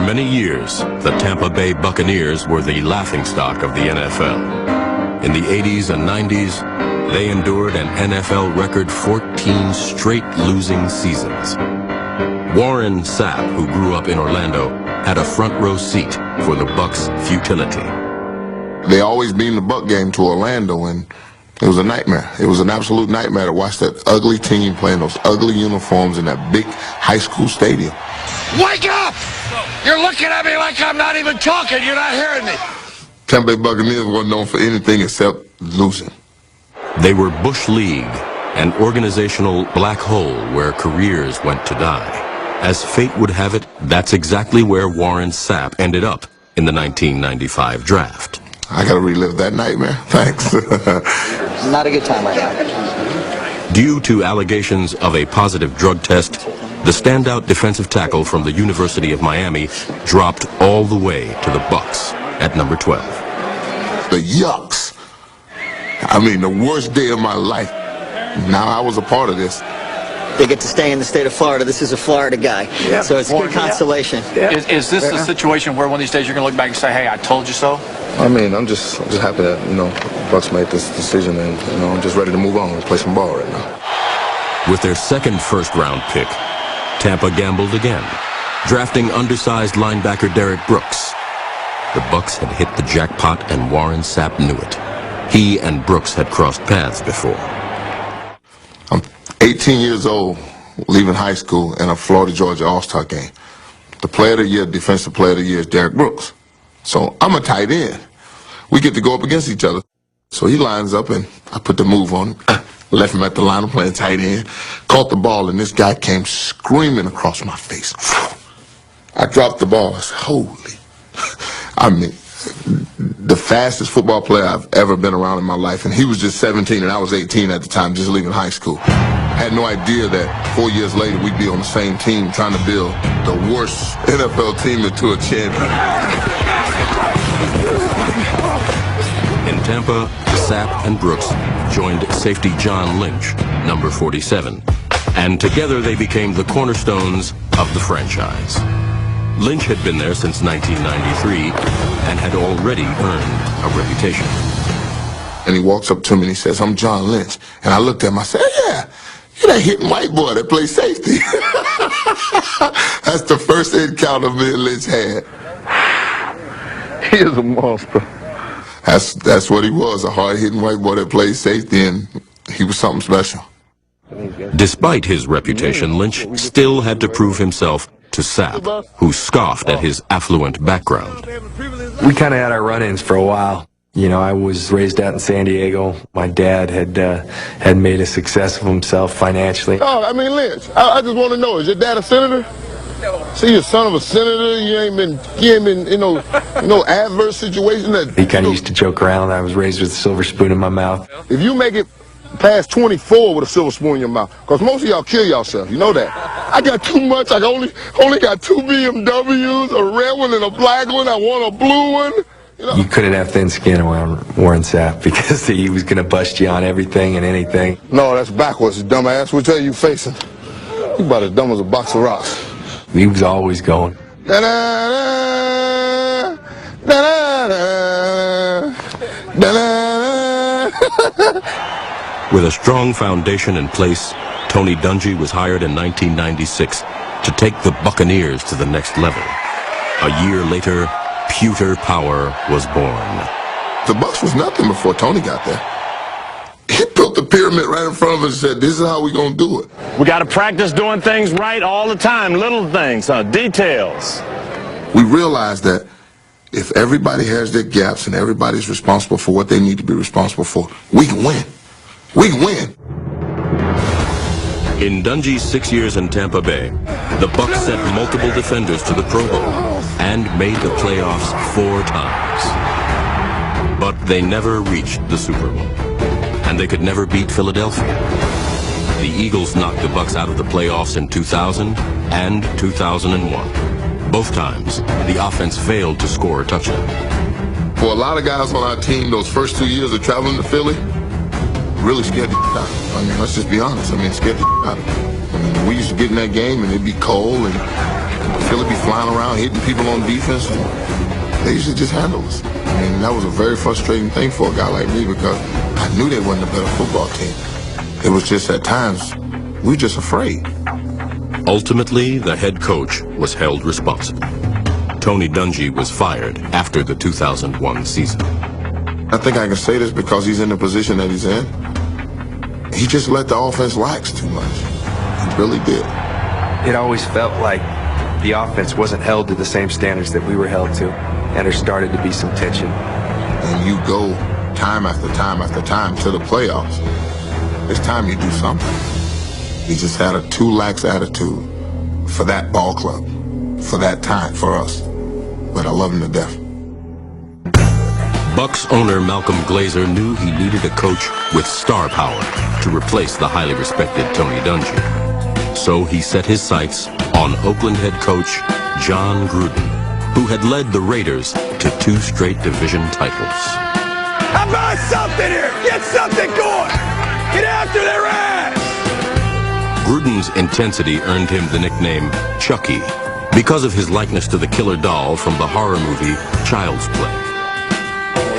many years, the Tampa Bay Buccaneers were the laughingstock of the NFL. In the 80s and 90s, they endured an NFL record 14 straight losing seasons. Warren Sapp, who grew up in Orlando, had a front row seat for the Bucs' futility. They always beamed the Buc game to Orlando, and it was a nightmare. It was an absolute nightmare to watch that ugly team play in those ugly uniforms in that big high school stadium. Wake up! You're looking at me like I'm not even talking. You're not hearing me. Tampa Bay Buccaneers weren't known for anything except losing. They were Bush League, an organizational black hole where careers went to die. As fate would have it, that's exactly where Warren Sapp ended up in the 1995 draft. I gotta relive that nightmare. Thanks. Not a good time right now. Due to allegations of a positive drug test, the standout defensive tackle from the University of Miami dropped all the way to the Bucs at number 12. The yucks. I mean, the worst day of my life. Now I was a part of this. They get to stay in the state of Florida. This is a Florida guy, so it's good consolation. Yeah. Is this a situation where one of these days you're going to look back and say, hey, I told you so? I mean, I'm just happy that, Bucs made this decision, and, I'm just ready to move on and play some ball right now. With their second first-round pick, Tampa gambled again, drafting undersized linebacker Derek Brooks. The Bucs had hit the jackpot, and Warren Sapp knew it. He and Brooks had crossed paths before. I'm 18 years old, leaving high school in a Florida-Georgia All-Star game. The player of the year, defensive player of the year is Derek Brooks. So I'm a tight end. We get to go up against each other. So he lines up, and I put the move on him. Left him at the line, I'm playing tight end. Caught the ball, and this guy came screaming across my face. I dropped the ball. I said, holy. I mean, the fastest football player I've ever been around in my life. And he was just 17, and I was 18 at the time, just leaving high school. I had no idea that 4 years later we'd be on the same team trying to build the worst NFL team into a champion. In Tampa, Sapp and Brooks joined safety John Lynch, number 47, and together they became the cornerstones of the franchise. Lynch had been there since 1993 and had already earned a reputation. And he walks up to me and he says, I'm John Lynch. And I looked at him, I said, yeah, you're that hitting white boy that plays safety. That's the first encounter me and Lynch had. He is a monster. That's what he was, a hard-hitting white boy that played safety, and he was something special. Despite his reputation, Lynch still had to prove himself to Sapp, who scoffed at his affluent background. We kind of had our run-ins for a while. I was raised out in San Diego. My dad had made a success of himself financially. Oh, I mean, Lynch, I just want to know, is your dad a senator? See, you're son of a senator. You ain't been in no adverse situation. He kind of used to joke around. I was raised with a silver spoon in my mouth. If you make it past 24 with a silver spoon in your mouth, because most of y'all kill yourself, you know that. I got too much. I only got 2 BMWs, a red one and a black one. I want a blue one. You couldn't have thin skin around Warren Sapp because he was going to bust you on everything and anything. No, that's backwards, dumbass. Which way you facing? You about as dumb as a box of rocks. He was always going. Da-da-da, da-da-da, da-da-da. With a strong foundation in place, Tony Dungy was hired in 1996 to take the Buccaneers to the next level. A year later, Pewter Power was born. The Bucs was nothing before Tony got there. He built the pyramid right in front of us and said, this is how we're going to do it. We got to practice doing things right all the time, little things, details. We realized that if everybody has their gaps and everybody's responsible for what they need to be responsible for, we can win. We can win. In Dungy's 6 years in Tampa Bay, the Bucs sent multiple defenders to the Pro Bowl and made the playoffs 4 times. But they never reached the Super Bowl, and they could never beat Philadelphia. The Eagles knocked the Bucs out of the playoffs in 2000 and 2001. Both times, the offense failed to score a touchdown. For a lot of guys on our team, those first 2 years of traveling to Philly, really scared the out of them. I mean, let's just be honest. I mean, scared the out of them. I mean, we used to get in that game and it'd be cold and Philly be flying around, hitting people on defense. They used to just handle us. I mean, that was a very frustrating thing for a guy like me because I knew they wasn't a better football team. It was just at times, we were just afraid. Ultimately, the head coach was held responsible. Tony Dungy was fired after the 2001 season. I think I can say this because he's in the position that he's in. He just let the offense lax too much. He really did. It always felt like the offense wasn't held to the same standards that we were held to, and there started to be some tension. And you go time after time after time to the playoffs. It's time you do something. He just had a too lax attitude for that ball club, for that time, for us. But I love him to death. Bucs owner Malcolm Glazer knew he needed a coach with star power to replace the highly respected Tony Dungy. So he set his sights on Oakland head coach John Gruden, who had led the Raiders to 2 straight division titles. How about something here? Get something going! Get after their ass! Gruden's intensity earned him the nickname Chucky because of his likeness to the killer doll from the horror movie Child's Play.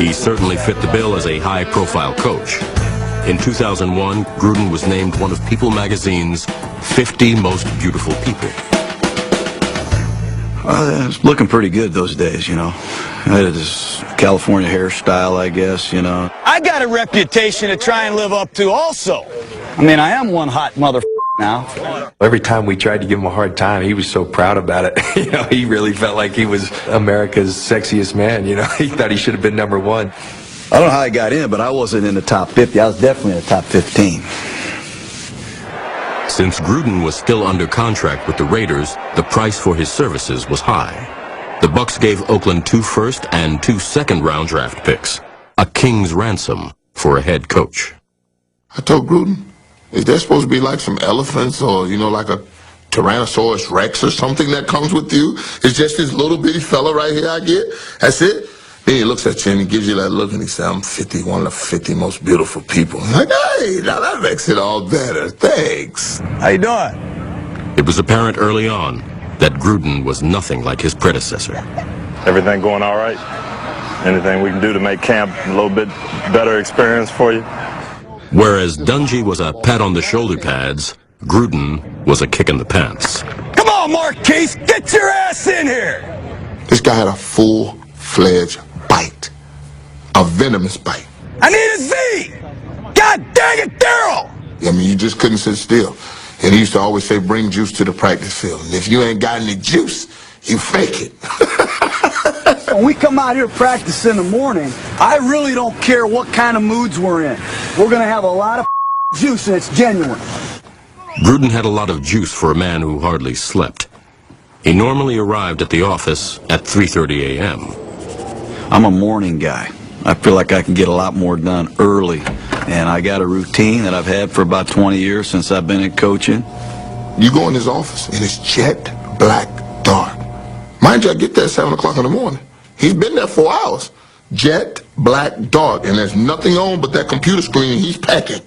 He certainly fit the bill as a high-profile coach. In 2001, Gruden was named one of People magazine's 50 most beautiful people. It was looking pretty good those days, you know. I had this California hairstyle, I guess, you know. I got a reputation to try and live up to also. I mean, I am one hot mother now. Every time we tried to give him a hard time, he was so proud about it. You know, he really felt like he was America's sexiest man. You know, he thought he should have been #1. I don't know how I got in, but I wasn't in the top 50. I was definitely in the top 15. Since Gruden was still under contract with the Raiders, the price for his services was high. The Bucs gave Oakland 2 first and 2 second-round draft picks, a king's ransom for a head coach. I told Gruden, is there supposed to be like some elephants or, you know, like a Tyrannosaurus Rex or something that comes with you? It's just this little bitty fella right here I get. That's it. Then he looks at you and he gives you that look and he says, I'm 50, one of the 50 most beautiful people. I'm like, hey, now that makes it all better. Thanks. How you doing? It was apparent early on that Gruden was nothing like his predecessor. Everything going all right? Anything we can do to make camp a little bit better experience for you? Whereas Dungy was a pat on the shoulder pads, Gruden was a kick in the pants. Come on, Marquise, get your ass in here! This guy had a full-fledged bite. A venomous bite. I need a Z! God dang it, Daryl! I mean, you just couldn't sit still. And he used to always say, bring juice to the practice field. And if you ain't got any juice, you fake it. When we come out here to practice in the morning, I really don't care what kind of moods we're in. We're going to have a lot of juice, and it's genuine. Gruden had a lot of juice for a man who hardly slept. He normally arrived at the office at 3:30 a.m. I'm a morning guy. I feel like I can get a lot more done early. And I got a routine that I've had for about 20 years since I've been in coaching. You go in his office, and it's jet black dark. Mind you, I get there at 7 o'clock in the morning. He's been there 4 hours. Jet black dark, and there's nothing on but that computer screen, and he's packing.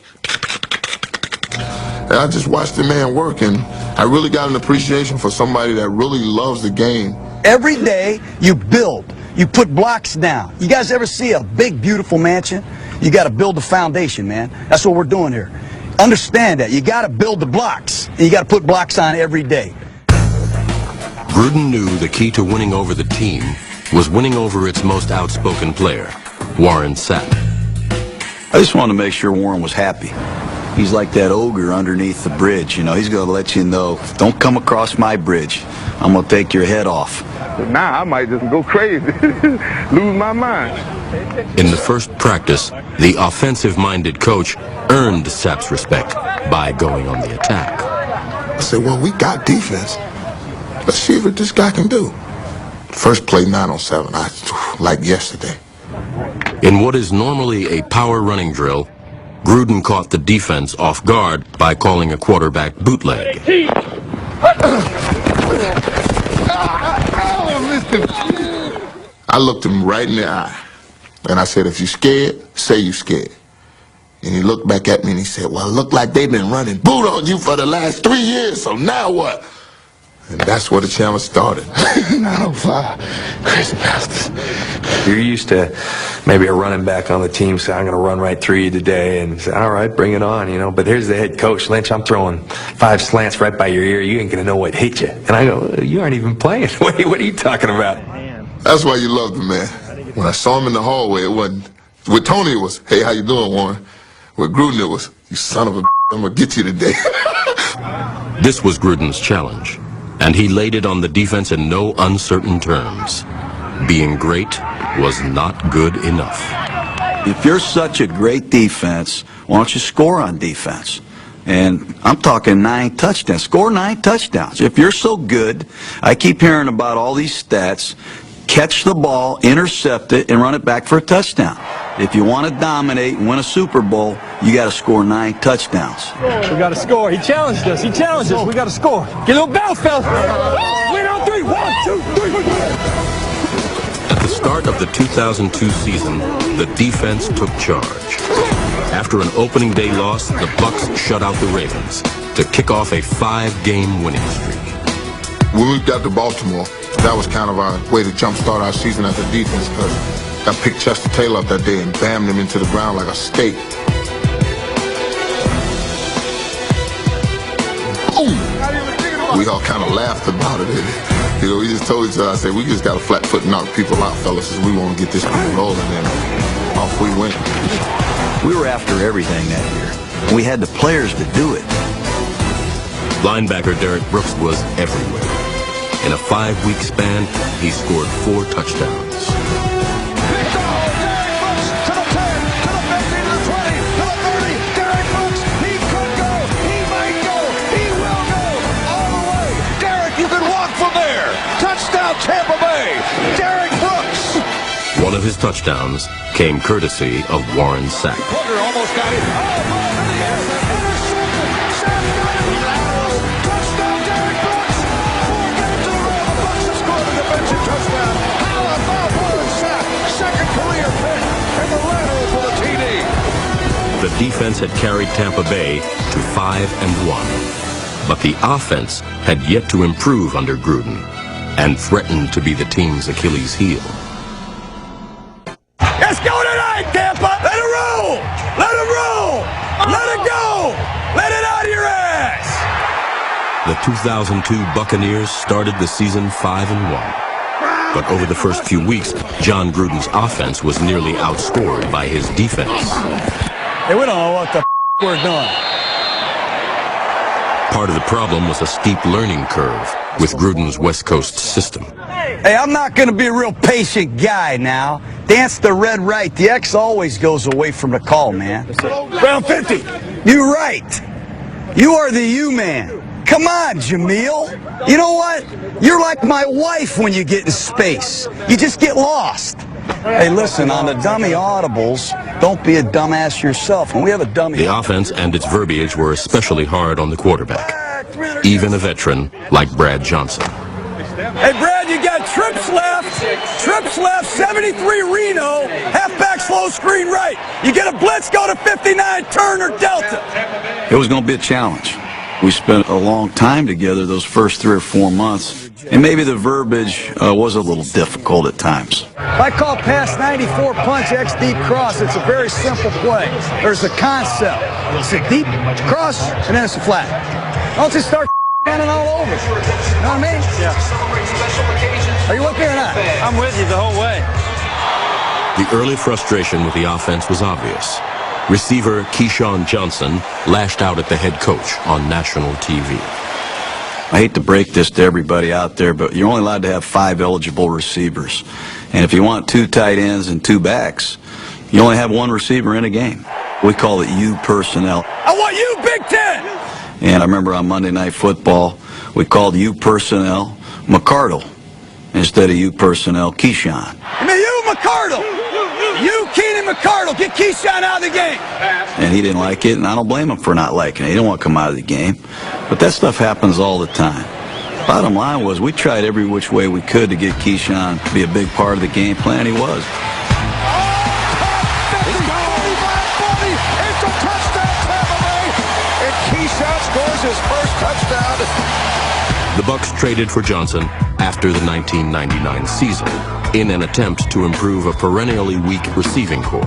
And I just watched the man work, and I really got an appreciation for somebody that really loves the game. Every day, you build. You put blocks down. You guys ever see a big, beautiful mansion? You got to build the foundation, man. That's what we're doing here. Understand that. You got to build the blocks, and you got to put blocks on every day. Gruden knew the key to winning over the team was winning over its most outspoken player, Warren Sapp. I just wanted to make sure Warren was happy. He's like that ogre underneath the bridge, you know. He's going to let you know, don't come across my bridge. I'm going to take your head off. Now I might just go crazy, lose my mind. In the first practice, the offensive-minded coach earned Sapp's respect by going on the attack. I said, well, we got defense. Let's see what this guy can do. First play, 9 on 7, like yesterday. In what is normally a power running drill, Gruden caught the defense off guard by calling a quarterback bootleg. I looked him right in the eye, and I said, if you're scared, say you're scared. And he looked back at me and he said, well, it looked like they've been running boot on you for the last 3 years, so now what? And that's where the challenge started. 905, crazy bastards. You're used to maybe a running back on the team say, I'm going to run right through you today, and say, all right, bring it on, you know. But here's the head coach, Lynch, I'm throwing 5 slants right by your ear. You ain't going to know what hit you. And I go, you aren't even playing. What are you talking about? That's why you loved him, man. When I saw him in the hallway, it wasn't, with Tony it was, hey, how you doing, Warren? With Gruden it was, you son of a I'm going to get you today. This was Gruden's challenge, and he laid it on the defense in no uncertain terms. Being great was not good enough. If you're such a great defense, why don't you score on defense? And I'm talking 9 touchdowns. Score 9 touchdowns. If you're so good, I keep hearing about all these stats, catch the ball, intercept it, and run it back for a touchdown. If you want to dominate and win a Super Bowl, you got to score 9 touchdowns. We got to score. He challenged us. He challenged us. We got to score. Get a little bounce, fellas. Win on 3. 1, 2, 3. At the start of the 2002 season, the defense took charge. After an opening day loss, the Bucs shut out the Ravens to kick off a 5-game winning streak. When we got to Baltimore, that was kind of our way to jumpstart our season as a defense, because I picked Chester Taylor up that day and bammed him into the ground like a steak. Ooh. We all kind of laughed about it. You know, we just told each other, I said, we just got to flat foot and knock people out, fellas, as we want to get this thing rolling, and off we went. We were after everything that year. We had the players to do it. Linebacker Derek Brooks was everywhere. In a 5-week span, he scored 4 touchdowns. Tampa Bay, Derek Brooks. One of his touchdowns came courtesy of Warren Sapp. Booker almost got it. Touchdown, Derek Brooks. 4 games in a row, the Bucs have scored a defensive touchdown. How about Warren Sapp? Second career pick and the lateral for the TD. The defense had carried Tampa Bay to 5-1, but the offense had yet to improve under Gruden and threatened to be the team's Achilles heel. Let's go tonight, Tampa! Let it roll! Let it roll! Let it go! Let it out of your ass! The 2002 Buccaneers started the season 5-1. But over the first few weeks, John Gruden's offense was nearly outscored by his defense. Hey, we don't know what the we're doing. Part of the problem was a steep learning curve with Gruden's West Coast system. Hey, I'm not going to be a real patient guy now. Dance the red right. The X always goes away from the call, man. Round 50. You're right. You are the U-man. Come on, Jameel. You know what? You're like my wife when you get in space. You just get lost. Hey, listen, on the dummy audibles, don't be a dumbass yourself. And we have a dummy. The offense and its verbiage were especially hard on the quarterback, even a veteran like Brad Johnson. Hey, Brad, you got trips left. Trips left, 73 Reno. Halfback slow screen right. You get a blitz, go to 59, turn or delta. It was going to be a challenge. We spent a long time together those first 3 or 4 months, and maybe the verbiage was a little difficult at times. I call pass 94 punch X deep cross. It's a very simple play. There's a concept. It's a deep cross, and then it's a flat. Don't just start running all over. You know what I mean? Yeah. Are you with me or not? I'm with you the whole way. The early frustration with the offense was obvious. Receiver Keyshawn Johnson lashed out at the head coach on national TV. I hate to break this to everybody out there, but you're only allowed to have 5 eligible receivers. And if you want 2 tight ends and 2 backs, you only have 1 receiver in a game. We call it U personnel. I want you, Big Ten! And I remember on Monday Night Football, we called U personnel McCardle instead of U personnel Keyshawn. I mean, you, McCardle! You, Keenan McCardle, get Keyshawn out of the game! And he didn't like it, and I don't blame him for not liking it. He didn't want to come out of the game. But that stuff happens all the time. Bottom line was we tried every which way we could to get Keyshawn to be a big part of the game plan. He was. It's a touchdown, Tampa Bay, and Keyshawn scores his first touchdown. The Bucs traded for Johnson after the 1999 season in an attempt to improve a perennially weak receiving corps.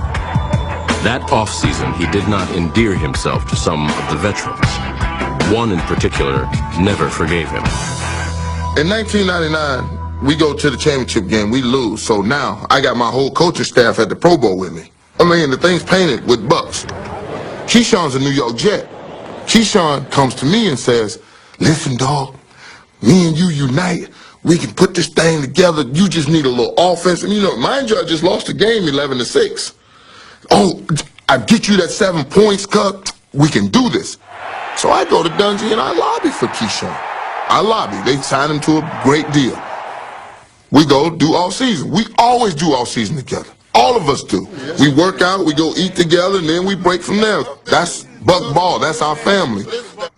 That offseason, he did not endear himself to some of the veterans. One in particular never forgave him. In 1999, we go to the championship game, we lose. So now I got my whole coaching staff at the Pro Bowl with me. I mean, the thing's painted with Bucs. Keyshawn's a New York Jet. Keyshawn comes to me and says, listen, dog, me and you unite. We can put this thing together. You just need a little offense. And, you know, mind you, I just lost the game 11-6. Oh, I get you that 7 points, Cup. We can do this. So I go to Dungy and I lobby for Keyshawn. I lobby. They signed him to a great deal. We go do all season. We always do all season together. All of us do. We work out, we go eat together, and then we break from there. That's Buck ball. That's our family.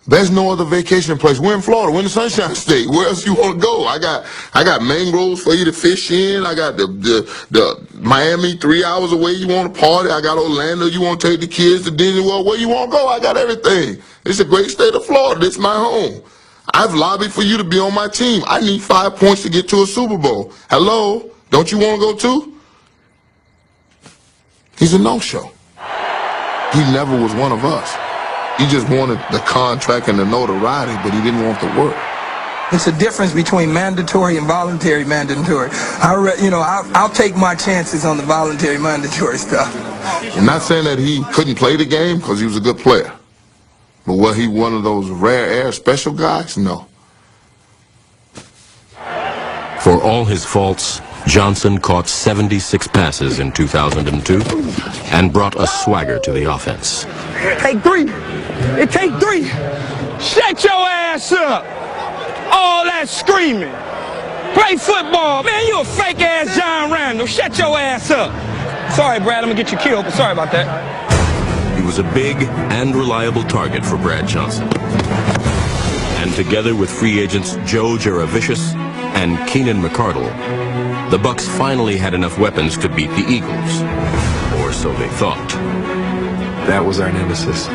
There's no other vacation place. We're in Florida. We're in the Sunshine State. Where else you want to go? I got mangroves for you to fish in. I got the Miami 3 hours away. You want to party? I got Orlando. You want to take the kids to Disney World? Where you want to go? I got everything. It's a great state of Florida. It's my home. I've lobbied for you to be on my team. I need 5 points to get to a Super Bowl. Hello? Don't you want to go too? He's a no-show. He never was one of us. He just wanted the contract and the notoriety, but he didn't want the work. It's a difference between mandatory and voluntary mandatory. I'll take my chances on the voluntary mandatory stuff. I'm not saying that he couldn't play the game because he was a good player. But was he one of those rare air special guys? No. For all his faults, Johnson caught 76 passes in 2002 and brought a swagger to the offense. Take three. It take three. Shut your ass up. All that screaming. Play football. Man, you a fake ass John Randall. Shut your ass up. Sorry, Brad, I'm gonna get you killed, but sorry about that. He was a big and reliable target for Brad Johnson. And together with free agents Joe Jaravicius and Keenan McCardle, the Bucs finally had enough weapons to beat the Eagles. Or so they thought. That was our nemesis.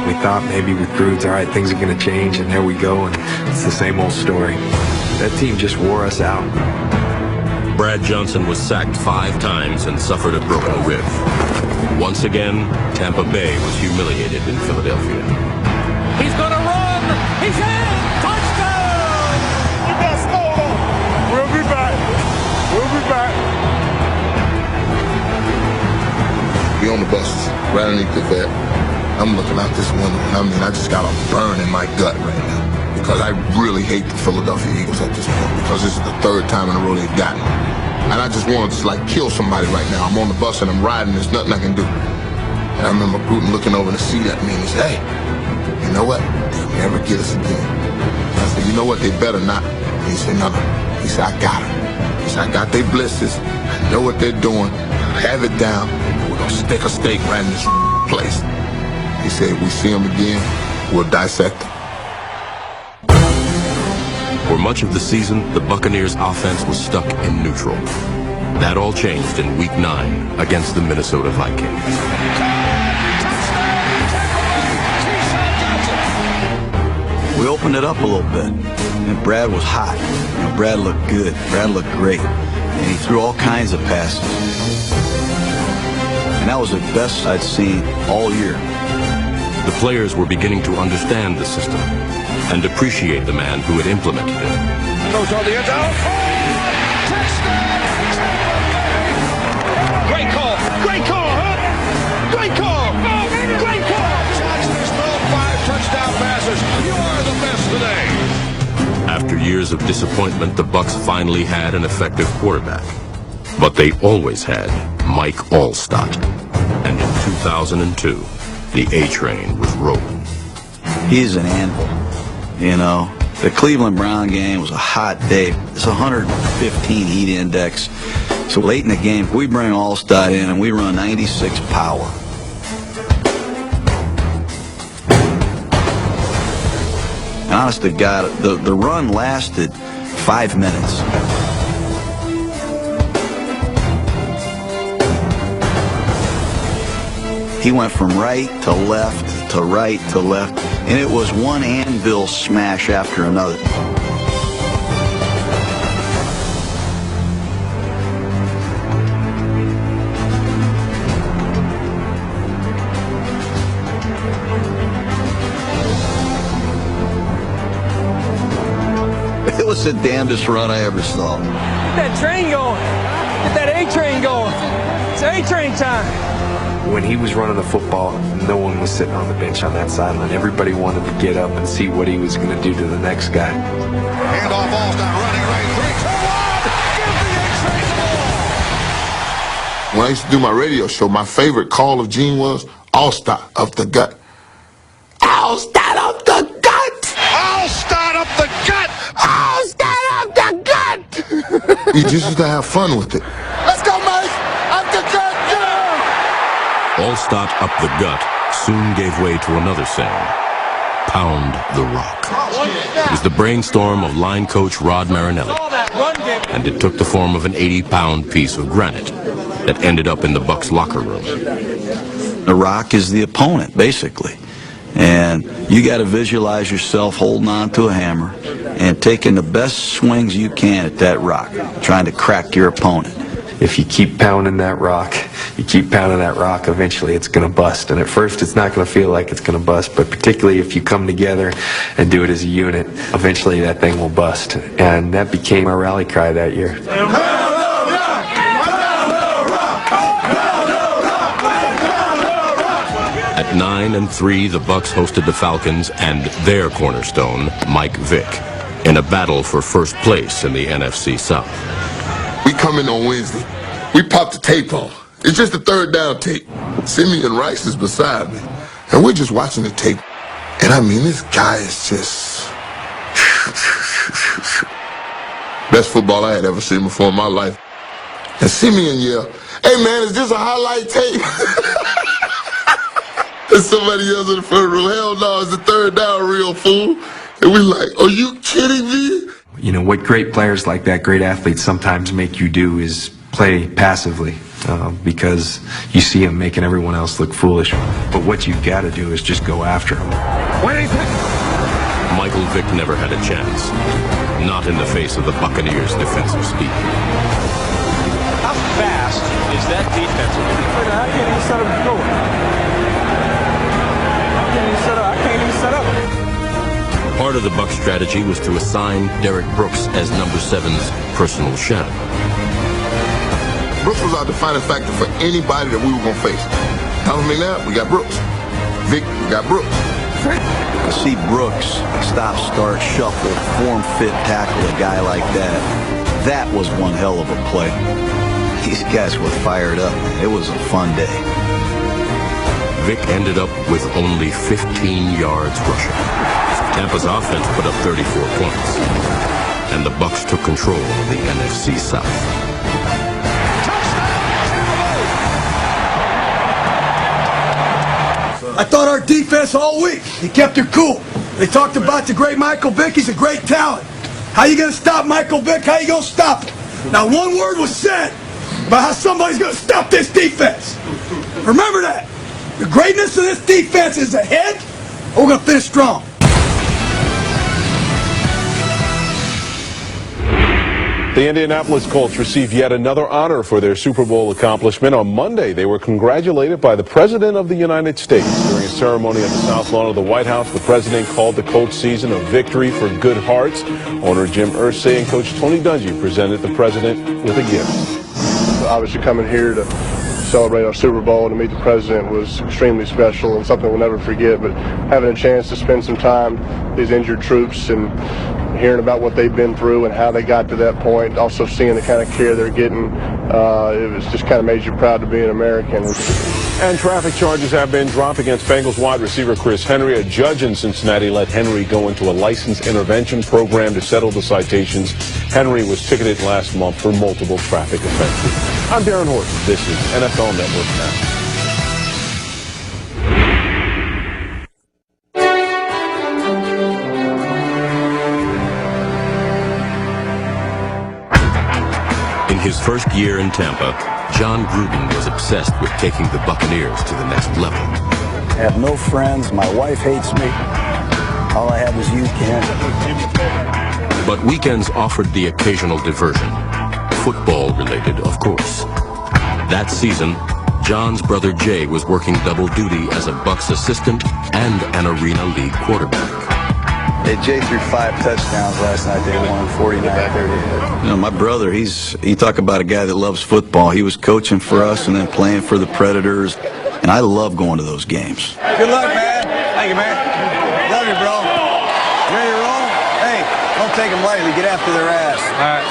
We thought maybe with Grooves, all right, things are going to change, and there we go, and it's the same old story. That team just wore us out. Brad Johnson was sacked 5 times and suffered a broken rib. Once again, Tampa Bay was humiliated in Philadelphia. He's going to run. He's in. Touchdown. We got scored. We'll be back. We'll be back. We on the buses, right underneath the vet. I'm looking out this window, and I just got a burn in my gut right now. Because I really hate the Philadelphia Eagles at this point. Because this is the 3rd time in a row they've gotten me. And I just want to just kill somebody right now. I'm on the bus and I'm riding. There's nothing I can do. And I remember Gruden looking over the seat at me and he said, hey, you know what? They'll never get us again. And I said, you know what? They better not. And he said, no. He said, I got them. He said, I got their blisters. I know what they're doing. I have it down. We're going to stick a stake right in this place. He said, if we see them again, we'll dissect them. For much of the season, the Buccaneers' offense was stuck in neutral. That all changed in Week 9 against the Minnesota Vikings. We opened it up a little bit, and Brad was hot. Brad looked good. Brad looked great, and he threw all kinds of passes. And that was the best I'd seen all year. The players were beginning to understand the system and appreciate the man who had implemented it. Goes on the end zone. Great call. Great call, huh? Great call. Great call. Johnson has thrown 5 touchdown passes. You are the best today. After years of disappointment, the Bucs finally had an effective quarterback. But they always had Mike Allstott. And in 2002, the A-Train was rolling. He's an anvil, you know. The Cleveland Brown game was a hot day. It's 115 heat index. So late in the game, we bring Allstott in and we run 96 power. And honest to God, the run lasted 5 minutes. He went from right to left to right to left, and it was one anvil smash after another. was the damnedest run I ever saw. Get that train going. Get that A-train going. It's A-train time. When he was running the football, no one was sitting on the bench on that sideline. Everybody wanted to get up and see what he was going to do to the next guy. Handoff, ball's not running right. 3, 2, 1. Give the A-train the ball. When I used to do my radio show, my favorite call of Gene was, "All stop up the gut." All start up the gut! I'll start up the gut! All start up the gut! We just used to have fun with it. Let's go, Mike! Up the gut, yeah! All Stott up the gut soon gave way to another saying, pound the rock. It was the brainstorm of line coach Rod Marinelli, and it took the form of an 80-pound piece of granite that ended up in the Bucs locker room. The rock is the opponent, basically. And you got to visualize yourself holding on to a hammer and taking the best swings you can at that rock, trying to crack your opponent. If you keep pounding that rock, eventually it's going to bust. And at first it's not going to feel like it's going to bust, but particularly if you come together and do it as a unit, eventually that thing will bust. And that became our rally cry that year. At 9-3, the Bucs hosted the Falcons and their cornerstone, Mike Vick, in a battle for first place in the NFC South. We come in on Wednesday. We pop the tape on. It's just the third down tape. Simeon Rice is beside me, and we're just watching the tape. And I mean, this guy is just best football I had ever seen before in my life. And Simeon yelled, "Hey man, is this a highlight tape?" And somebody yells in the front row, "Hell no, it's the third down, real fool." And we like, "Are you kidding me?" You know, what great players like that, great athletes sometimes make you do is play passively because you see them making everyone else look foolish. But what you've got to do is just go after them. Michael Vick never had a chance, not in the face of the Buccaneers' defensive speed. How fast is that defense? I can't even set up going. I can't even set up. Part of the Bucs strategy was to assign Derek Brooks as number 7's personal shadow. Brooks was our defining factor for anybody that we were going to face. Calvin McNabb, we got Brooks. Vic, we got Brooks. To see Brooks stop, start, shuffle, form, fit, tackle a guy like that, that was one hell of a play. These guys were fired up, man. It was a fun day. Vick ended up with only 15 yards rushing. Tampa's offense put up 34 points, and the Bucs took control of the NFC South. I thought our defense all week, they kept their cool. They talked about the great Michael Vick. He's a great talent. How you going to stop Michael Vick? How you going to stop him? Not one word was said about how somebody's going to stop this defense. Remember that. The greatness of this defense is ahead, or we're going to finish strong. The Indianapolis Colts received yet another honor for their Super Bowl accomplishment. On Monday, they were congratulated by the President of the United States. During a ceremony at the South Lawn of the White House, the President called the Colts season a victory for good hearts. Owner Jim Irsay and Coach Tony Dungy presented the President with a gift. Obviously coming here to celebrate our Super Bowl and to meet the President was extremely special and something we'll never forget. But having a chance to spend some time with these injured troops and hearing about what they've been through and how they got to that point, also seeing the kind of care they're getting, it was just kind of made you proud to be an American. And traffic charges have been dropped against Bengals wide receiver Chris Henry. A judge in Cincinnati let Henry go into a license intervention program to settle the citations. Henry was ticketed last month for multiple traffic offenses. I'm Darren Horton. This is NFL Network Now. In his first year in Tampa, John Gruden was obsessed with taking the Buccaneers to the next level. I have no friends. My wife hates me. All I have is you, Ken. But weekends offered the occasional diversion. Football related, of course. That season, John's brother Jay was working double duty as a Bucs assistant and an Arena League quarterback. Hey, Jay threw 5 touchdowns last night. They won 49-38. You know, my brother, you talk about a guy that loves football. He was coaching for us and then playing for the Predators, and I love going to those games. Good luck, man. Thank you, man. Love you, bro. Ready to roll? Hey, don't take them lightly. Get after their ass. All right.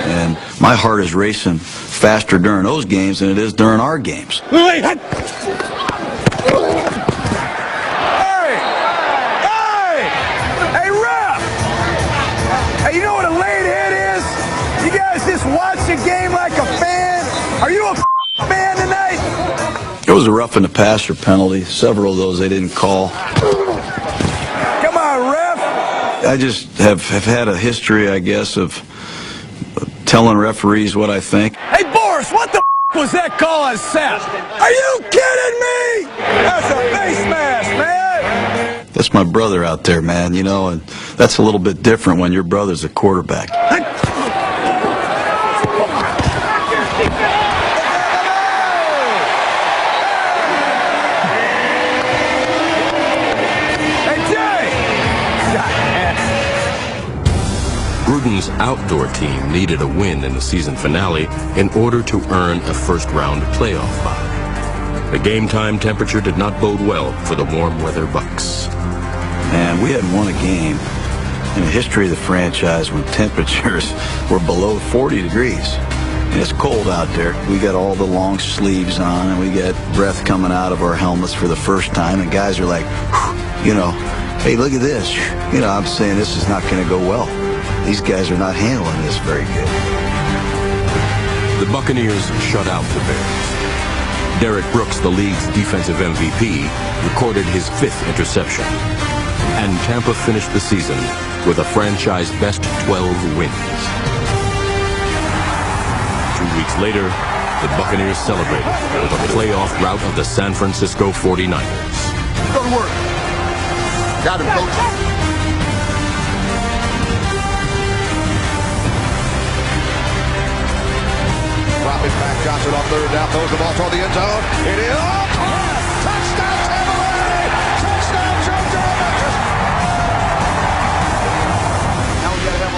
And my heart is racing faster during those games than it is during our games. You know what a late hit is? You guys just watch the game like a fan? Are you a fan tonight? It was a roughing the passer penalty. Several of those they didn't call. Come on, ref. I just have had a history, I guess, of telling referees what I think. Hey, Boris, what the was that call on Seth? Are you kidding me? That's a face mask, man. That's my brother out there, man, you know, and that's a little bit different when your brother's a quarterback. Gruden's outdoor team needed a win in the season finale in order to earn a first-round playoff bye. The game-time temperature did not bode well for the warm-weather Bucs. And we hadn't won a game in the history of the franchise when temperatures were below 40 degrees. And it's cold out there. We got all the long sleeves on, and we got breath coming out of our helmets for the first time, and guys are like, you know, hey, look at this. You know, I'm saying this is not going to go well. These guys are not handling this very good. The Buccaneers shut out the Bears. Derek Brooks, the league's defensive MVP, recorded his 5th interception. And Tampa finished the season with a franchise best 12 wins. 2 weeks later, the Buccaneers celebrated with a playoff rout of the San Francisco 49ers. Go to work. Got him, coach. Dropping back, Johnson on 3rd down, throws the ball toward the end zone. It is touchdown, Tampa Bay! Touchdown, Joe.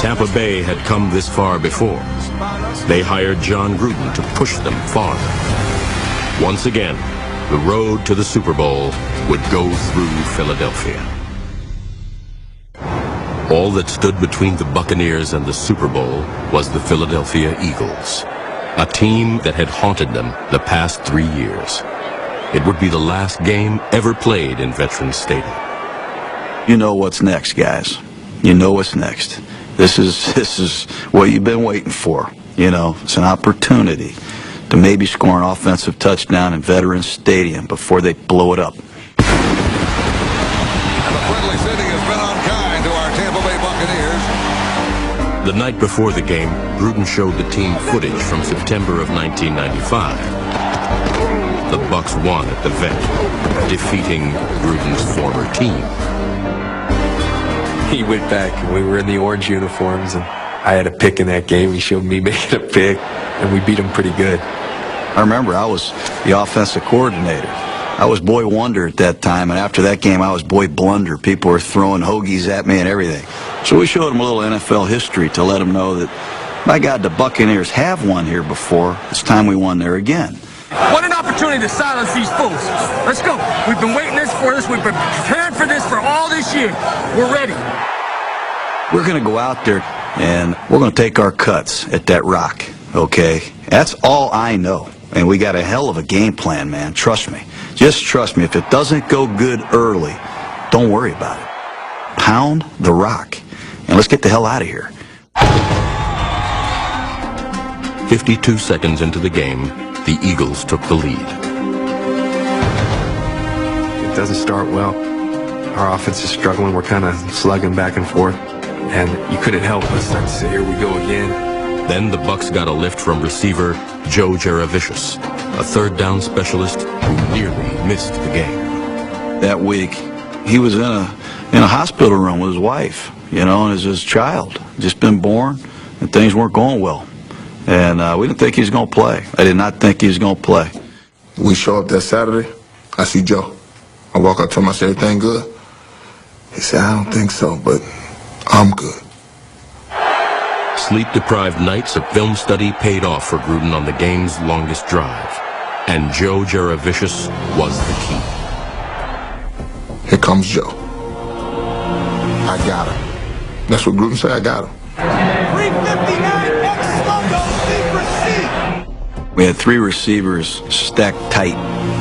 Tampa Bay had come this far before. They hired John Gruden to push them farther. Once again, the road to the Super Bowl would go through Philadelphia. All that stood between the Buccaneers and the Super Bowl was the Philadelphia Eagles, a team that had haunted them the past 3 years. It would be the last game ever played in Veterans Stadium. You know what's next, guys. You know what's next. This is what you've been waiting for. You know, it's an opportunity to maybe score an offensive touchdown in Veterans Stadium before they blow it up. And the friendly city has been unkind to our Tampa Bay Buccaneers. The night before the game, Gruden showed the team footage from September of 1995. The Bucs won at the Vet, defeating Gruden's former team. He went back, and we were in the orange uniforms, and I had a pick in that game. He showed me making a pick, and we beat him pretty good. I remember I was the offensive coordinator. I was boy wonder at that time, and after that game, I was boy blunder. People were throwing hoagies at me and everything. So we showed them a little NFL history to let them know that, by God, the Buccaneers have won here before. It's time we won there again. What an opportunity to silence these fools. Let's go. We've been waiting for this. We've been preparing for this for all this year. We're ready. We're going to go out there, and we're going to take our cuts at that rock, okay? That's all I know. And we got a hell of a game plan, man. Trust me. Just trust me. If it doesn't go good early, don't worry about it. Pound the rock, and let's get the hell out of here. 52 seconds into the game, the Eagles took the lead. It doesn't start well. Our offense is struggling. We're kind of slugging back and forth, and you couldn't help but start to say, here we go again. Then the Bucs got a lift from receiver Joe Jaravicius, a third down specialist who nearly missed the game. That week, he was in a hospital room with his wife, you know, and his child. Just been born, and things weren't going well. And we didn't think he was going to play. I did not think he was going to play. We show up that Saturday. I see Joe. I walk up to him. I say, everything good? He said, I don't think so, but I'm good. Sleep-deprived nights of film study paid off for Gruden on the game's longest drive. And Joe Juravicius was the key. Here comes Joe. I got him. That's what Gruden said, I got him. 359 ex-Logo secret seat. We had three receivers stacked tight.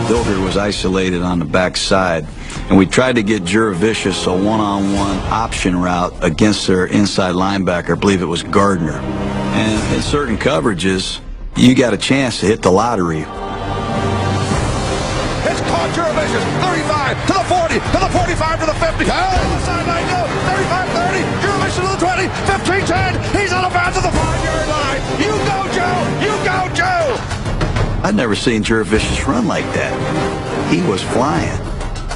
Dilger was isolated on the backside, and we tried to get Juravicius a one-on-one option route against their inside linebacker. I believe it was Gardner. And in certain coverages, you got a chance to hit the lottery. It's caught Juravicius. 35 to the 40 to the 45 to the 50. Oh, the sideline go. 35-30. Juravicius to the 20. 15-10. He's on the bounce of the 5-yard line. You go, Joe. You go, Joe. I'd never seen Juravicius run like that. He was flying.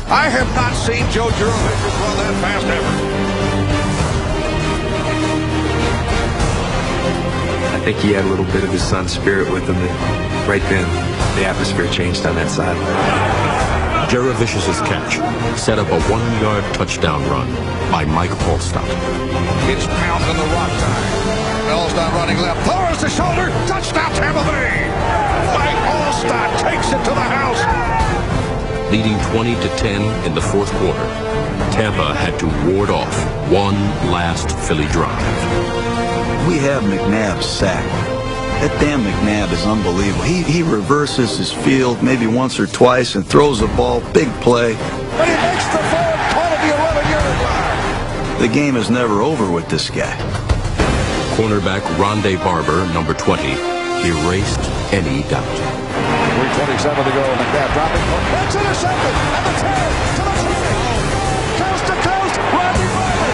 I have not seen Joe Juravicius run that fast ever. I think he had a little bit of his son's spirit with him. Right then, the atmosphere changed on that sideline. Juravicius's catch set up a 1-yard touchdown run by Mike Allstott. It's pounding the rock time. Allstott running left. Throws the shoulder. Touchdown, Tampa Bay. Mike Allstott takes it to the house. Leading 20-10 in the fourth quarter, Tampa had to ward off one last Philly drive. We have McNabb sacked. That damn McNabb is unbelievable. He reverses his field maybe once or twice and throws the ball, big play. But he makes the fourth call at the 11-yard line. The game is never over with this guy. Cornerback Rondé Barber, number 20, erased any doubt. 3:27 to go. McNabb dropping. That's intercepted at the 10 to the 20. Coast to coast. Rodney Barber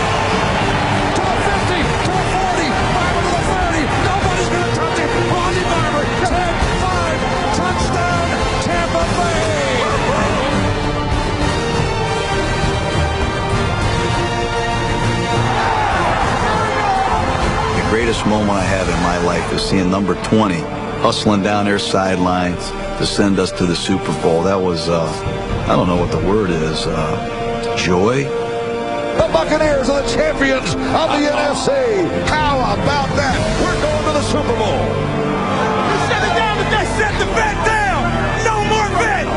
to the 50 to the 40. Barber to the 30. Nobody's going to touch him. Rodney Barber 10-5. Touchdown Tampa Bay. The greatest moment I have in my life is seeing number 20 hustling down their sidelines to send us to the Super Bowl. That was, I don't know what the word is, joy? The Buccaneers are the champions of the NFC. How about that? We're going to the Super Bowl. You set it down, but they set the bet down. No more bet.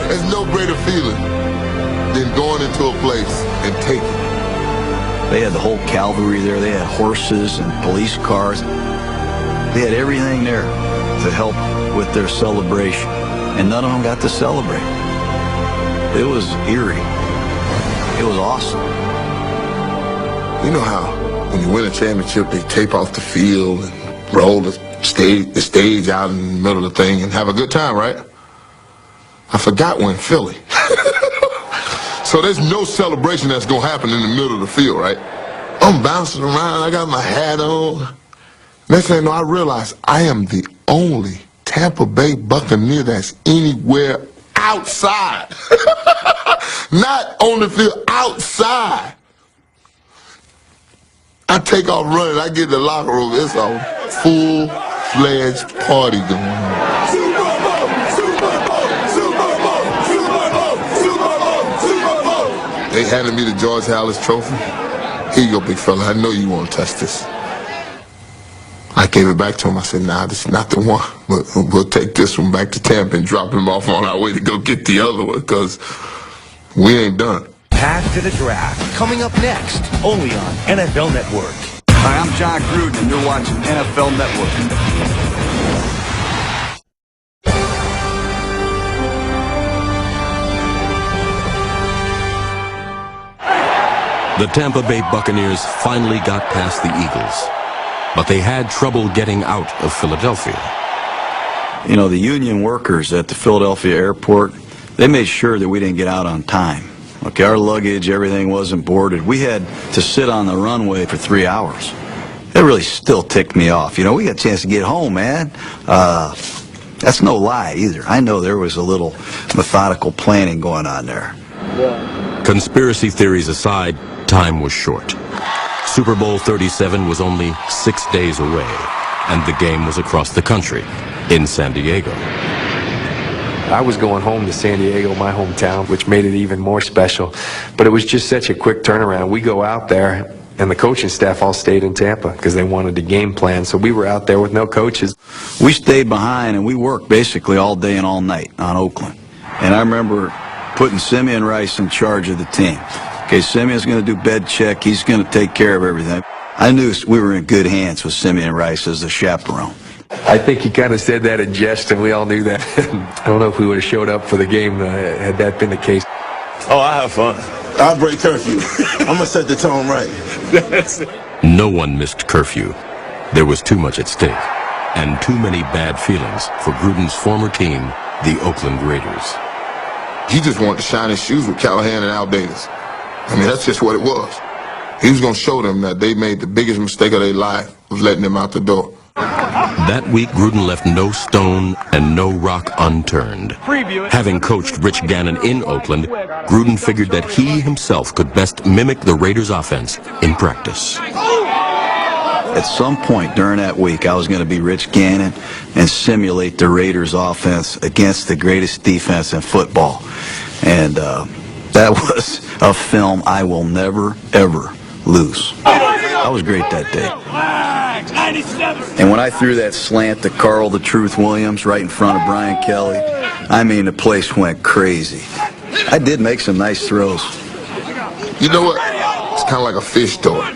There's no greater feeling than going into a place and taking it. They had the whole cavalry there. They had horses and police cars. They had everything there to help with their celebration. And none of them got to celebrate. It was eerie. It was awesome. You know how when you win a championship, they tape off the field and roll the stage out in the middle of the thing and have a good time, right? I forgot we're in Philly. So there's no celebration that's going to happen in the middle of the field, right? I'm bouncing around. I got my hat on. Next thing I know, I realize I am the only Tampa Bay Buccaneer that's anywhere outside. Not on the field, outside. I take off running. I get in the locker room. It's a full-fledged party going on. They handed me the George Halas Trophy. Here you go, big fella. I know you want to touch this. I gave it back to him. I said, nah, this is not the one. But we'll take this one back to Tampa and drop him off on our way to go get the other one, because we ain't done. Path to the Draft, coming up next, only on NFL Network. Hi, I'm John Gruden, and you're watching NFL Network. The Tampa Bay Buccaneers finally got past the Eagles, but they had trouble getting out of Philadelphia. You know, the union workers at the Philadelphia airport, they made sure that we didn't get out on time. Okay, our luggage, everything wasn't boarded. We had to sit on the runway for 3 hours. That really still ticked me off. You know, we got a chance to get home, man. That's no lie either. I know there was a little methodical planning going on there. Conspiracy theories aside, time was short. Super Bowl 37 was only 6 days away, and the game was across the country, in San Diego. I was going home to San Diego, my hometown, which made it even more special. But it was just such a quick turnaround. We go out there, and the coaching staff all stayed in Tampa because they wanted to game plan. So we were out there with no coaches. We stayed behind, and we worked basically all day and all night on Oakland. And I remember putting Simeon Rice in charge of the team. Okay, Simeon's going to do bed check. He's going to take care of everything. I knew we were in good hands with Simeon Rice as the chaperone. I think he kind of said that in jest, and we all knew that. I don't know if we would have showed up for the game had that been the case. Oh, I have fun. I'll break curfew. I'm going to set the tone right. No one missed curfew. There was too much at stake, and too many bad feelings for Gruden's former team, the Oakland Raiders. He just wanted to shine his shoes with Callahan and Al Davis. I mean, that's just what it was. He was going to show them that they made the biggest mistake of their life was letting them out the door. That week, Gruden left no stone and no rock unturned. Having coached Rich Gannon in Oakland, Gruden figured that he himself could best mimic the Raiders' offense in practice. At some point during that week, I was going to be Rich Gannon and simulate the Raiders' offense against the greatest defense in football. And that was a film I will never, ever lose. I was great that day. And when I threw that slant to Carl the Truth Williams right in front of Brian Kelly, I mean, the place went crazy. I did make some nice throws. You know what? It's kind of like a fish story.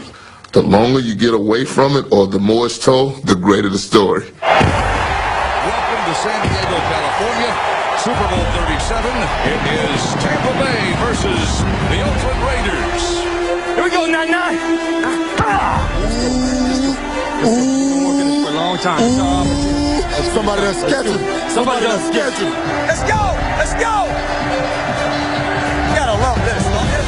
The longer you get away from it or the more it's told, the greater the story. Welcome to San Diego, California. Super Bowl 37. It is Tampa Bay versus the Oakland Raiders. Here we go, 9-9. For a long time. That's somebody that's sketching. Somebody that's sketching. Let's go! Let's go! You gotta love this, don't you?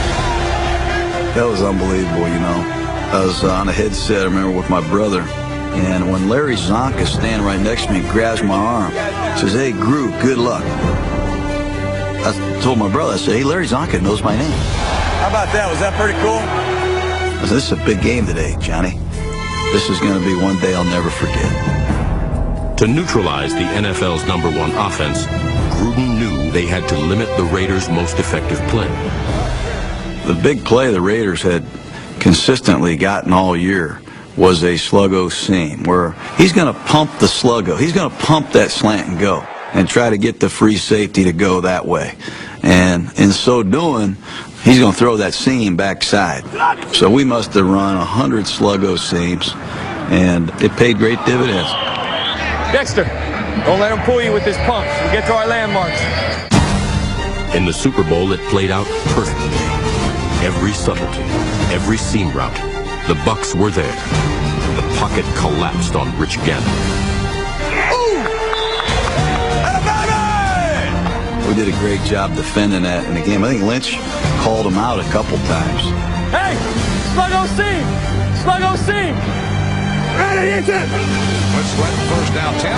That was unbelievable, you know. I was on a headset, I remember, with my brother. And when Larry Zonka is standing right next to me, grabs my arm, says, "Hey, Gru, good luck." I told my brother, I said, "Hey, Larry Zonka knows my name." How about that? Was that pretty cool? I said, "This is a big game today, Johnny. This is going to be one day I'll never forget." To neutralize the NFL's #1 offense, Gruden knew they had to limit the Raiders' most effective play. The big play the Raiders had consistently gotten all year was a sluggo seam, where he's going to pump the sluggo. He's going to pump that slant and go and try to get the free safety to go that way. And in so doing, he's going to throw that seam backside. So we must have run 100 sluggo seams, and it paid great dividends. Dexter, don't let him pull you with his pumps. We'll get to our landmarks. In the Super Bowl, it played out perfectly. Every subtlety, every seam route, the Bucs were there. The pocket collapsed on Rich Gannon. We did a great job defending that in the game. I think Lynch called him out a couple times. Hey, sluggo seam! Sluggo seam! Ready, hit it! Let's let first down 10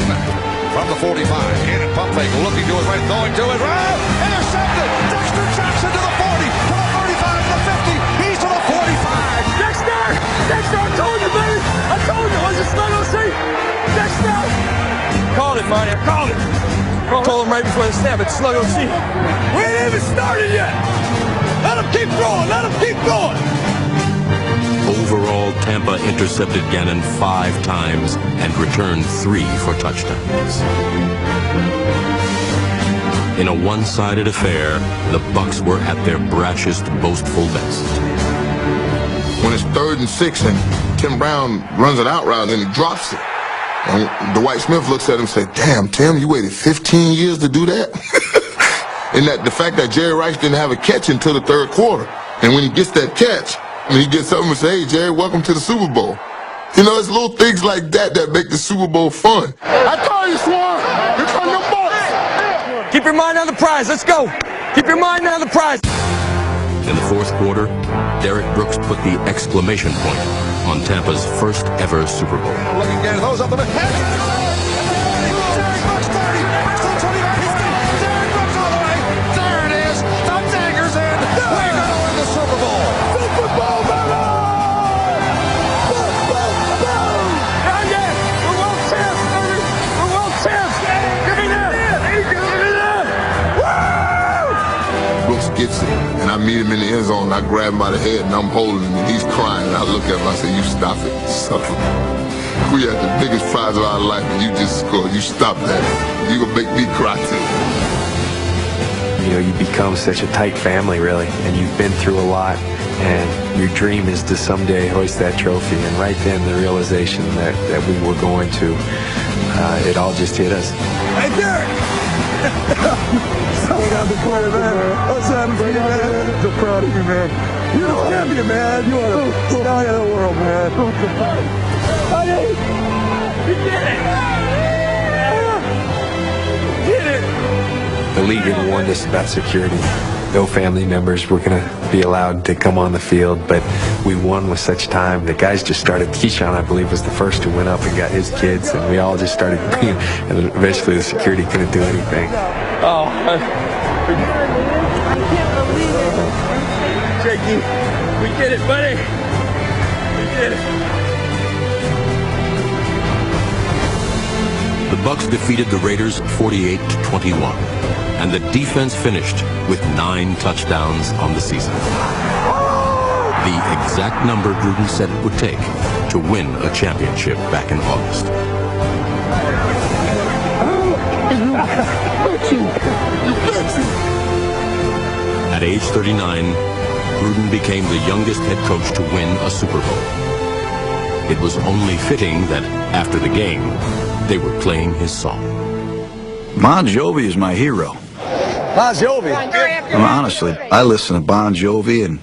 from the 45. Gannon pump fake, looking to his right, going to his right. Intercepted! Dexter Jackson to the 40, to the 35, to the 50. He's to the 45. Dexter! Dexter, I told you, baby! I told you, was it sluggo seam? Dexter! Called it, Marty, I called it. I told him right before the snap, it's sluggo seam. We ain't even started yet! Let him keep going, let him keep going! Overall, Tampa intercepted Gannon 5 times and returned 3 for touchdowns. In a one-sided affair, the Bucs were at their brashest, boastful best. When it's 3rd and 6 and Tim Brown runs an out route and he drops it. And Dwight Smith looks at him and says, "Damn, Tim, you waited 15 years to do that?" And that the fact that Jerry Rice didn't have a catch until the 3rd quarter. And when he gets that catch, and he gets something and say, "Hey, Jerry, welcome to the Super Bowl." You know, it's little things like that that make the Super Bowl fun. I told you, Swan. Here come the Bucs. Keep your mind on the prize. Let's go. Keep your mind on the prize. In the 4th quarter, Derek Brooks put the exclamation point on Tampa's first ever Super Bowl. Looking at those up the middle. Derek Brooks 30. Brooks on 25. He's got Derek Brooks all the way. There it is. The dagger's in. We're going to win the Super Bowl. Super Bowl, baby! Boom, boom, boom! We're world champs, baby! We're world champs! Give me that! Give me that! meet him in the end zone, and I grab him by the head, and I'm holding him, and he's crying, and I look at him, I say, you stop it, son. We had the biggest prize of our life, and you just scored. You stop that. You gonna make me cry, too. You know, you become such a tight family, really, and you've been through a lot, and your dream is to someday hoist that trophy. And right then, the realization that we were going to, it all just hit us. Hey, Derek! So got the player, man. What's happening for you, man? So proud of you, man. You're the champion, man. You are the sky of the world, man. Hey, we did it! We did it! The league had warned us about security. No family members were going to be allowed to come on the field, but we won with such time. The guys just started. Keyshawn, I believe, was the first who went up and got his kids, and we all just started bringing, and eventually the security couldn't do anything. Oh, I can't believe it. Jakey, we did it, buddy. We did it. The Bucs defeated the Raiders 48-21, and the defense finished with 9 touchdowns on the season. The exact number Gruden said it would take to win a championship back in August. At age 39, Gruden became the youngest head coach to win a Super Bowl. It was only fitting that after the game, they were playing his song. Bon Jovi is my hero. Bon Jovi. I mean, honestly, I listen to Bon Jovi, and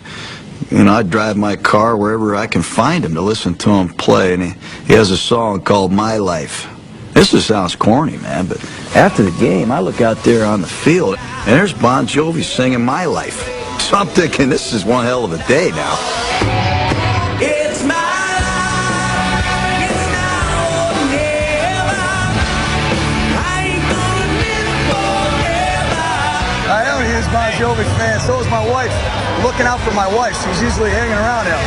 you know, I drive my car wherever I can find him to listen to him play. And he has a song called "My Life." This just sounds corny, man, but after the game, I look out there on the field, and there's Bon Jovi singing "My Life." So I'm thinking, this is one hell of a day now. It's my life. It's now or never. I ain't gonna live forever. I am a huge Bon Jovi fan. So is my wife. Looking out for my wife. She's usually hanging around him.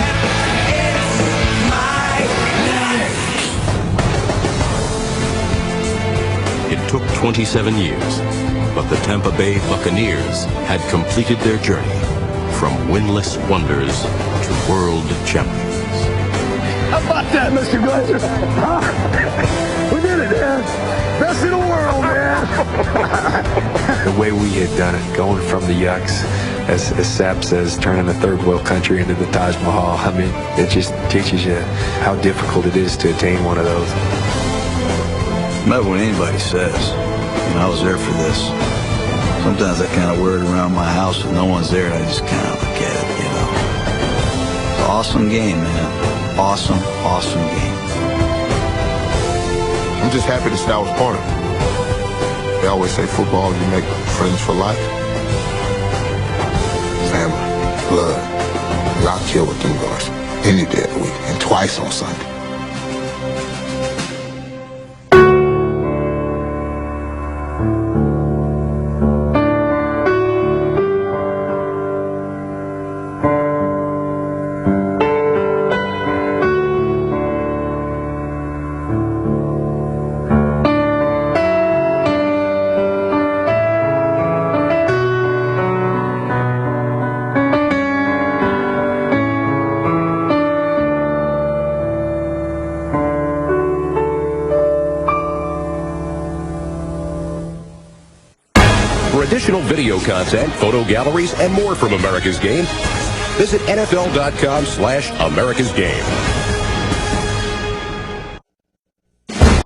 It took 27 years, but the Tampa Bay Buccaneers had completed their journey from winless wonders to world champions. How about that, Mr. Glazer? Huh? We did it, man. Best in the world, man. The way we had done it, going from the yucks, as Sap says, turning a third world country into the Taj Mahal. I mean, it just teaches you how difficult it is to attain one of those. Never when anybody says, you know, I was there for this. Sometimes I kind of wear it around my house and no one's there, and I just kind of look at it, you know. It's an awesome game, man. Awesome, awesome game. I'm just happy to say I was part of it. They always say football, you make friends for life. Family, blood. And I'll chill with them guys any day of the week, and twice on Sunday. For additional video content, photo galleries, and more from America's Game, visit NFL.com/America's Game.